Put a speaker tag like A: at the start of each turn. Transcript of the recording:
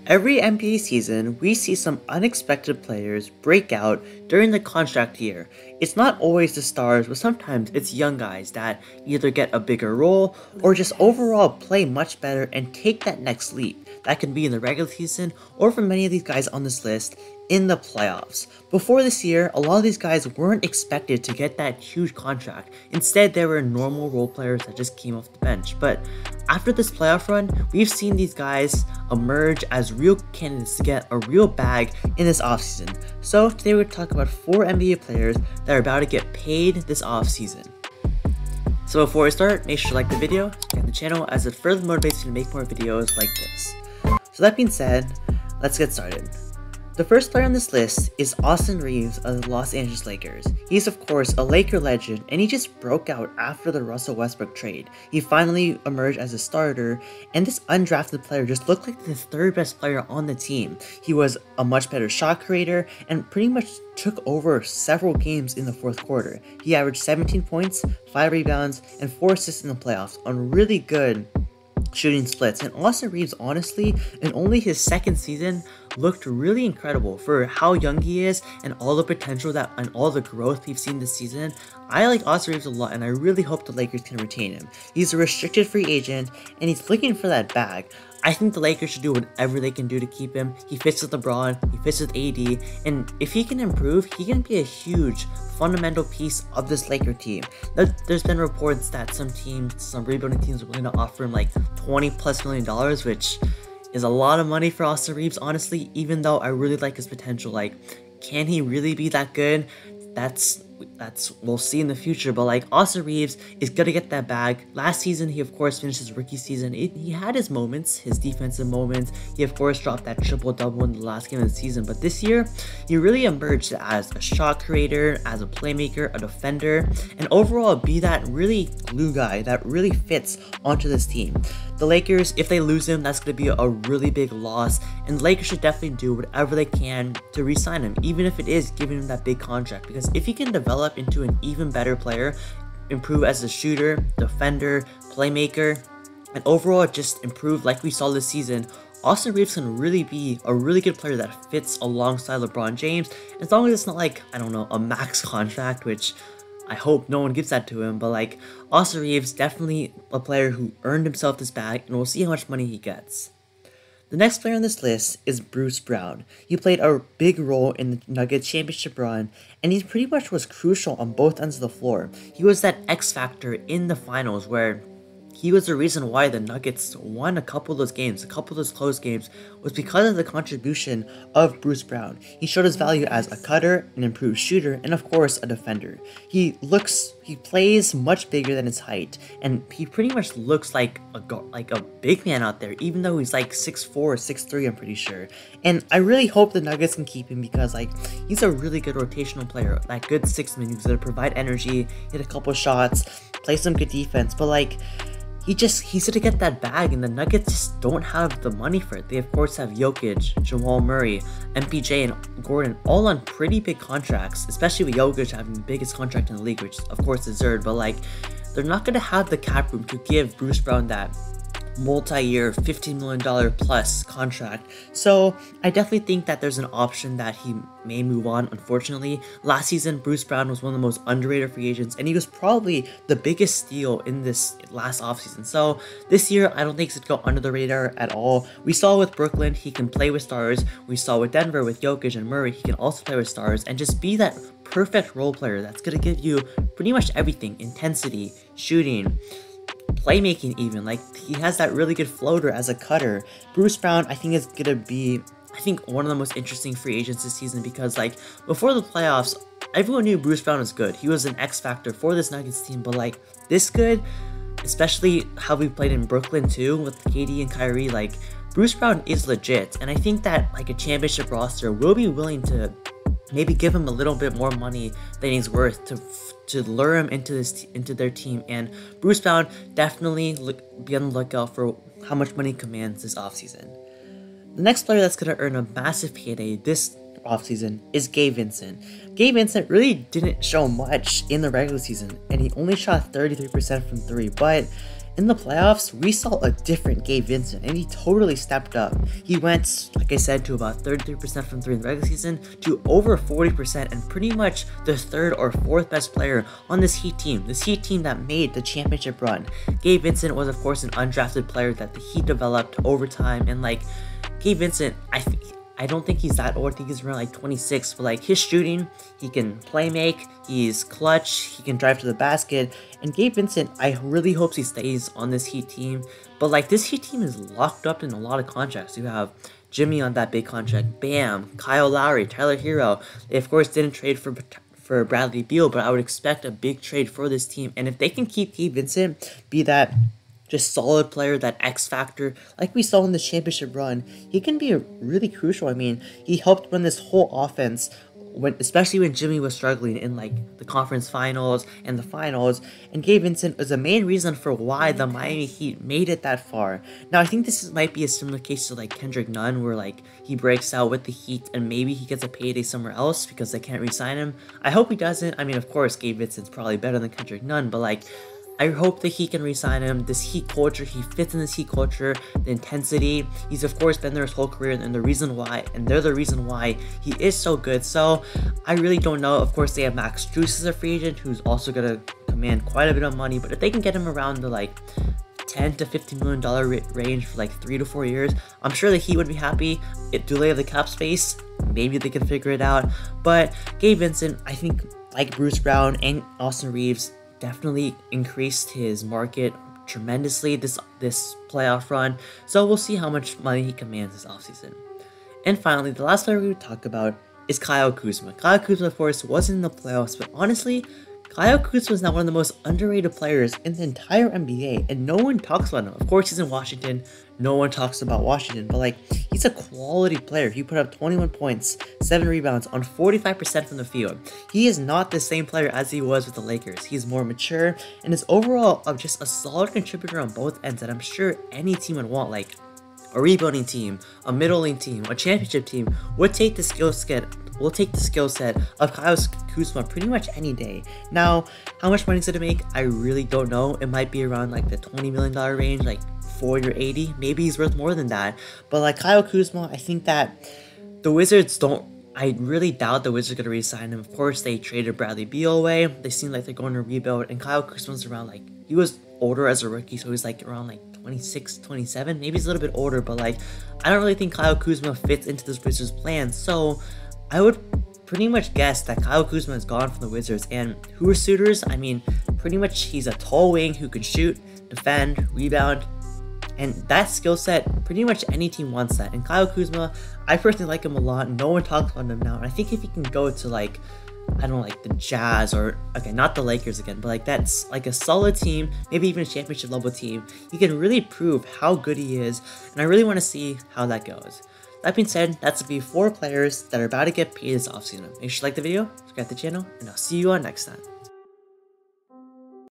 A: Every NBA season, we see some unexpected players break out during the contract year. It's not always the stars, but sometimes it's young guys that either get a bigger role or just overall play much better and take that next leap. That can be in the regular season or for many of these guys on this list in the playoffs. Before this year, a lot of these guys weren't expected to get that huge contract. Instead, they were normal role players that just came off the bench. But after this playoff run, we've seen these guys emerge as real candidates to get a real bag in this offseason. So today we're going to talk about 4 NBA players that are about to get paid this offseason. So before we start, make sure to like the video, subscribe to the channel as it further motivates you to make more videos like this. So that being said, let's get started. The first player on this list is Austin Reeves of the Los Angeles Lakers. He's of course a Laker legend, and he just broke out after the Russell Westbrook trade. He finally emerged as a starter, and this undrafted player just looked like the 3rd best player on the team. He was a much better shot creator and pretty much took over several games in the 4th quarter. He averaged 17 points, 5 rebounds, and 4 assists in the playoffs on really good shooting splits. And Austin Reeves, honestly, in only his 2nd season, looked really incredible for how young he is and all the potential that and all the growth we've seen this season. I like Austin Reeves a lot, and I really hope the Lakers can retain him. He's a restricted free agent, and he's looking for that bag. I think the Lakers should do whatever they can do to keep him. He fits with LeBron, he fits with AD, and if he can improve, he can be a huge fundamental piece of this Laker team. There's been reports that some rebuilding teams are willing to offer him like $20+ million, which is a lot of money for Austin Reeves, honestly, even though I really like his potential. Like, can he really be that good? That's we'll see in the future, but like, Austin Reeves is gonna get that bag. Last season, he of course finished his rookie season. He had his moments, his defensive moments. He of course dropped that triple-double in the last game of the season, but this year, he really emerged as a shot creator, as a playmaker, a defender, and overall be that really glue guy that really fits onto this team. The Lakers, if they lose him, that's going to be a really big loss, and the Lakers should definitely do whatever they can to re-sign him, even if it is giving him that big contract, because if he can develop into an even better player, improve as a shooter, defender, playmaker, and overall just improve like we saw this season, Austin Reeves can really be a really good player that fits alongside LeBron James, as long as it's not like, I don't know, a max contract, which I hope no one gives that to him. But like, Austin Reeves, definitely a player who earned himself this bag, and we'll see how much money he gets. The next player on this list is Bruce Brown. He played a big role in the Nuggets championship run, and he pretty much was crucial on both ends of the floor. He was that X factor in the finals where he was the reason why the Nuggets won a couple of those games. A couple of those close games was because of the contribution of Bruce Brown. He showed his value as a cutter, an improved shooter, and of course a defender. He plays much bigger than his height, and he pretty much looks like a big man out there, even though he's like 6'4", 6'3", I'm pretty sure. And I really hope the Nuggets can keep him, because like, he's a really good rotational player, that good 6-man who's gonna provide energy, hit a couple shots, play some good defense, but like, he's gonna get that bag, and the Nuggets just don't have the money for it. They of course have Jokic, Jamal Murray, MPJ, and Gordon all on pretty big contracts, especially with Jokic having the biggest contract in the league, which of course is deserved, but like, they're not gonna have the cap room to give Bruce Brown that multi-year $15 million plus contract. So I definitely think that there's an option that he may move on. Unfortunately, last season Bruce Brown was one of the most underrated free agents, and he was probably the biggest steal in this last offseason. So this year I don't think it's gonna go under the radar at all. We saw with Brooklyn, he can play with stars. We saw with Denver with Jokic and Murray, he can also play with stars and just be that perfect role player that's gonna give you pretty much everything: intensity, shooting, playmaking even. Like, he has that really good floater as a cutter. Bruce Brown, I think, is gonna be, one of the most interesting free agents this season, because like, before the playoffs, everyone knew Bruce Brown was good. He was an X factor for this Nuggets team, but like, this good, especially how we played in Brooklyn too with KD and Kyrie, like, Bruce Brown is legit, and I think that like a championship roster will be willing to maybe give him a little bit more money than he's worth to lure him into their team. And Bruce Brown, definitely be on the lookout for how much money he commands this offseason. The next player that's going to earn a massive payday this offseason is Gabe Vincent. Gabe Vincent really didn't show much in the regular season, and he only shot 33% from 3, but in the playoffs, we saw a different Gabe Vincent, and he totally stepped up. He went, like I said, to about 33% from 3 in the regular season to over 40% and pretty much the 3rd or 4th best player on this Heat team that made the championship run. Gabe Vincent was, of course, an undrafted player that the Heat developed over time, and like Gabe Vincent, I don't think he's that old. I think he's around like 26, but like his shooting, he can play make, he's clutch, he can drive to the basket. And Gabe Vincent, I really hope he stays on this Heat team. But like this Heat team is locked up in a lot of contracts. You have Jimmy on that big contract, Bam, Kyle Lowry, Tyler Hero. They of course didn't trade for Bradley Beal, but I would expect a big trade for this team. And if they can keep Gabe Vincent, be that just solid player, that X factor, like we saw in the championship run, he can be really crucial. I mean, he helped win this whole offense, especially when Jimmy was struggling in like the conference finals and the finals, and Gabe Vincent was the main reason for why the Miami Heat made it that far. Now, I think this might be a similar case to like Kendrick Nunn, where like he breaks out with the Heat and maybe he gets a payday somewhere else because they can't re-sign him. I hope he doesn't. I mean, of course, Gabe Vincent's probably better than Kendrick Nunn, but like, I hope that he can re-sign him. This Heat culture, he fits in this Heat culture, the intensity. He's of course been there his whole career, and they're the reason why he is so good. So I really don't know. Of course, they have Max Strus as a free agent, who's also gonna command quite a bit of money. But if they can get him around the like $10 to $15 million range for like 3 to 4 years, I'm sure the Heat would be happy. Do they have the cap space? Maybe they can figure it out. But Gabe Vincent, I think, like Bruce Brown and Austin Reeves, definitely increased his market tremendously this playoff run, so we'll see how much money he commands this offseason. And finally, the last player we would talk about is Kyle Kuzma. Kyle Kuzma, of course, wasn't in the playoffs, but honestly, Kyle Kuzma is now one of the most underrated players in the entire NBA, and no one talks about him. Of course, he's in Washington. No one talks about Washington, but like, he's a quality player. He put up 21 points, 7 rebounds on 45% from the field. He is not the same player as he was with the Lakers. He's more mature and is overall just a solid contributor on both ends that I'm sure any team would want. Like a rebounding team, a middling team, a championship team would take the skill set. We'll take the skill set of Kyle Kuzma pretty much any day. Now, how much money is it to make? I really don't know. It might be around like the $20 million range, like 40 or 80. Maybe he's worth more than that. But like Kyle Kuzma, I think that the Wizards don't. I really doubt the Wizards are going to re-sign him. Of course, they traded Bradley Beal away. They seem like they're going to rebuild. And Kyle Kuzma's around like, he was older as a rookie, so he's like around like 26, 27. Maybe he's a little bit older, but like, I don't really think Kyle Kuzma fits into this Wizards plan. So I would pretty much guess that Kyle Kuzma is gone from the Wizards. And who are suitors? I mean, pretty much he's a tall wing who can shoot, defend, rebound, and that skill set, pretty much any team wants that. And Kyle Kuzma, I personally like him a lot. No one talks about him now. And I think if he can go to like, I don't know, like the Jazz or, okay, not the Lakers again, but like that's like a solid team, maybe even a championship level team, he can really prove how good he is. And I really want to see how that goes. That being said, that's the 4 players that are about to get paid this offseason. Make sure you like the video, subscribe to the channel, and I'll see you on next time.